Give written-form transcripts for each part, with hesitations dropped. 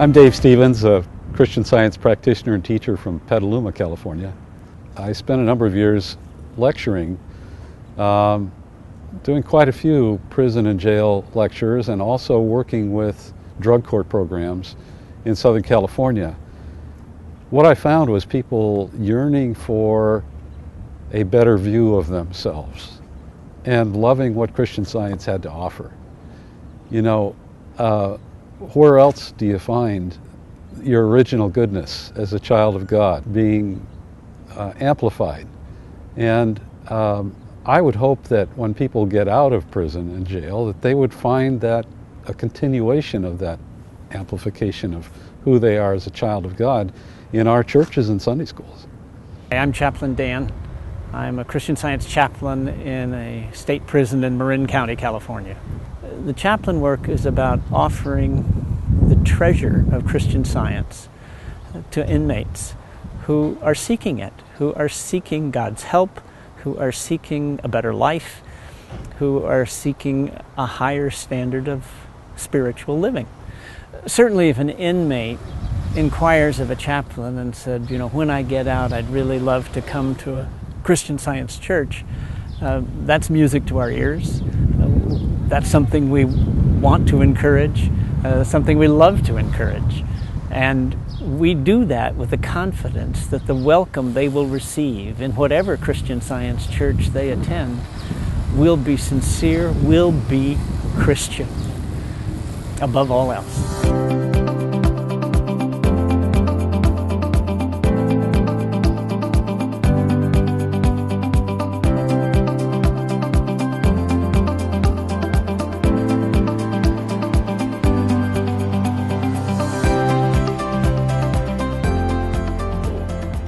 I'm Dave Stevens, a Christian Science practitioner and teacher from Petaluma, California. I spent a number of years lecturing, doing quite a few prison and jail lectures, and also working with drug court programs in Southern California. What I found was people yearning for a better view of themselves and loving what Christian Science had to offer. You know, where else do you find your original goodness as a child of God being amplified? And I would hope that when people get out of prison and jail, that they would find that a continuation of that amplification of who they are as a child of God in our churches and Sunday schools. I'm Chaplain Dan. I'm a Christian Science chaplain in a state prison in Marin County, California. The chaplain work is about offering the treasure of Christian Science to inmates who are seeking it, who are seeking God's help, who are seeking a better life, who are seeking a higher standard of spiritual living. Certainly if an inmate inquires of a chaplain and said, you know, when I get out, I'd really love to come to a Christian Science church, that's music to our ears. That's something we want to encourage, something we love to encourage. And we do that with the confidence that the welcome they will receive in whatever Christian Science church they attend will be sincere, will be Christian, above all else.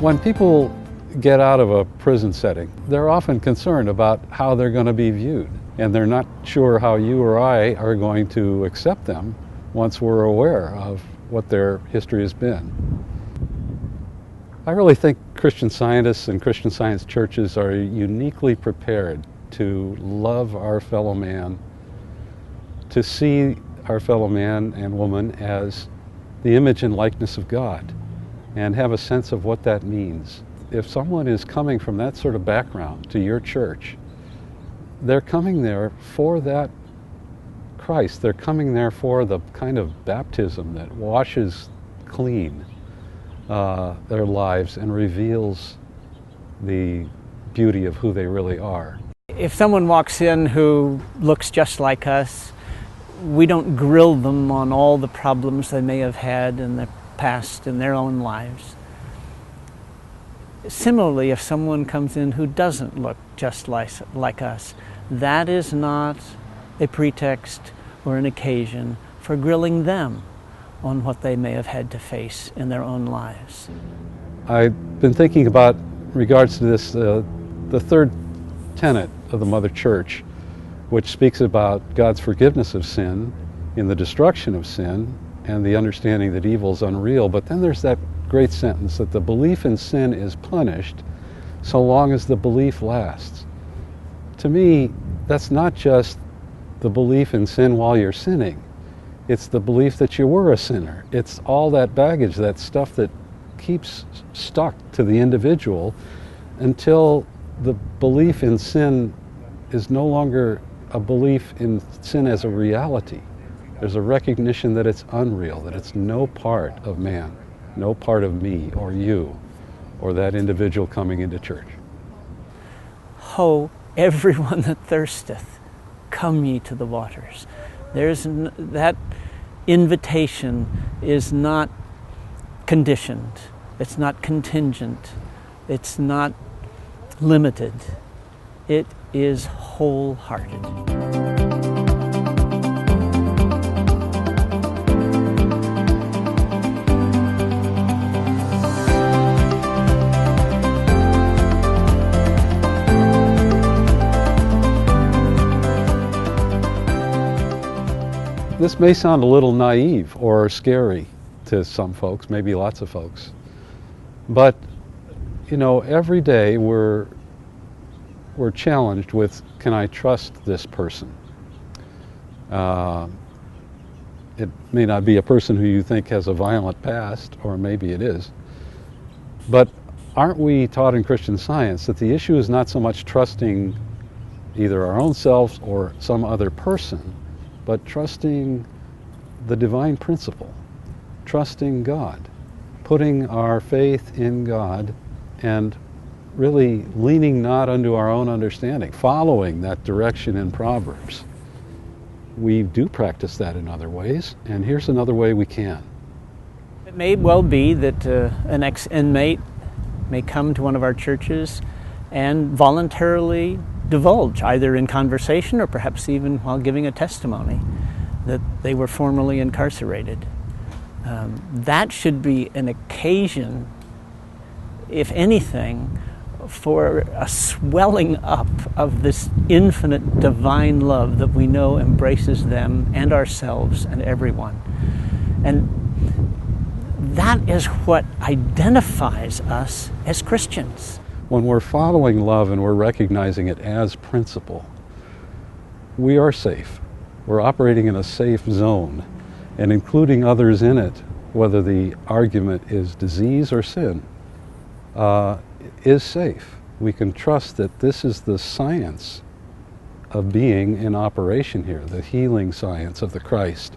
When people get out of a prison setting, they're often concerned about how they're going to be viewed, and they're not sure how you or I are going to accept them once we're aware of what their history has been. I really think Christian Scientists and Christian Science churches are uniquely prepared to love our fellow man, to see our fellow man and woman as the image and likeness of God, and have a sense of what that means. If someone is coming from that sort of background to your church, they're coming there for that Christ. They're coming there for the kind of baptism that washes clean their lives and reveals the beauty of who they really are. If someone walks in who looks just like us, we don't grill them on all the problems they may have had in the past in their own lives. Similarly, if someone comes in who doesn't look just like us, that is not a pretext or an occasion for grilling them on what they may have had to face in their own lives. I've been thinking about, in regards to this, the third tenet of the Mother Church, which speaks about God's forgiveness of sin in the destruction of sin and the understanding that evil is unreal. But then there's that great sentence that the belief in sin is punished so long as the belief lasts. To me, that's not just the belief in sin while you're sinning. It's the belief that you were a sinner. It's all that baggage, that stuff that keeps stuck to the individual until the belief in sin is no longer a belief in sin as a reality. There's a recognition that it's unreal, that it's no part of man, no part of me or you or that individual coming into church. Ho, everyone that thirsteth, come ye to the waters. That invitation is not conditioned, it's not contingent, it's not limited, it is wholehearted. This may sound a little naive or scary to some folks, maybe lots of folks, but you know, every day we're challenged with, can I trust this person? It may not be a person who you think has a violent past, or maybe it is. But aren't we taught in Christian Science that the issue is not so much trusting either our own selves or some other person, but trusting the divine principle, trusting God, putting our faith in God, and really leaning not unto our own understanding, following that direction in Proverbs. We do practice that in other ways, and here's another way we can. It may well be that an ex-inmate may come to one of our churches and voluntarily divulge, either in conversation or perhaps even while giving a testimony, that they were formerly incarcerated. That should be an occasion, if anything, for a swelling up of this infinite divine love that we know embraces them and ourselves and everyone. And that is what identifies us as Christians. When we're following love and we're recognizing it as principle, we are safe. We're operating in a safe zone, and including others in it, whether the argument is disease or sin, is safe. We can trust that this is the science of being in operation here, the healing science of the Christ,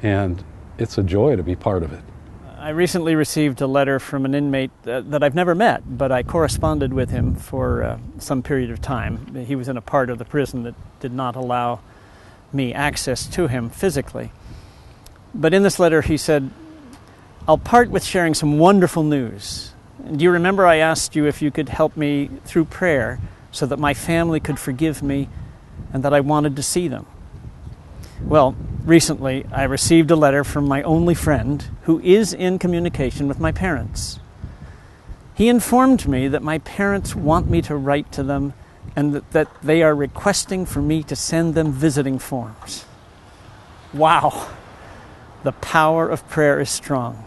and it's a joy to be part of it. I recently received a letter from an inmate that I've never met, but I corresponded with him for some period of time. He was in a part of the prison that did not allow me access to him physically. But in this letter he said, "I'll part with sharing some wonderful news. Do you remember I asked you if you could help me through prayer so that my family could forgive me and that I wanted to see them? Well, recently I received a letter from my only friend who is in communication with my parents. He informed me that my parents want me to write to them and that they are requesting for me to send them visiting forms." Wow! The power of prayer is strong.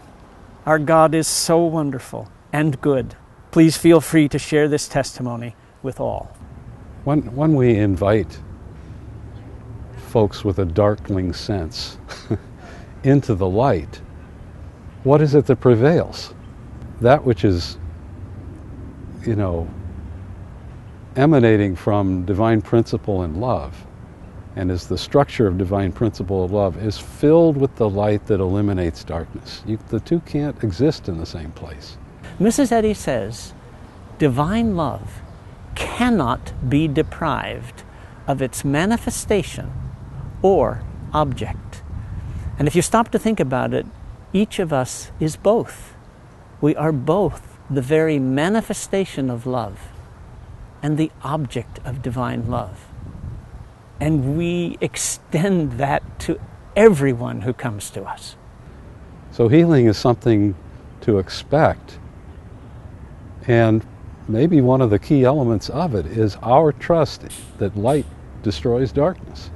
Our God is so wonderful and good. Please feel free to share this testimony with all. When we invite folks with a darkling sense into the light, what is it that prevails? That which is, emanating from divine principle and love, and is the structure of divine principle of love, is filled with the light that eliminates darkness. The two can't exist in the same place. Mrs. Eddy says, divine love cannot be deprived of its manifestation or object. And if you stop to think about it, each of us is both. We are both the very manifestation of love and the object of divine love. And we extend that to everyone who comes to us. So healing is something to expect. And maybe one of the key elements of it is our trust that light destroys darkness.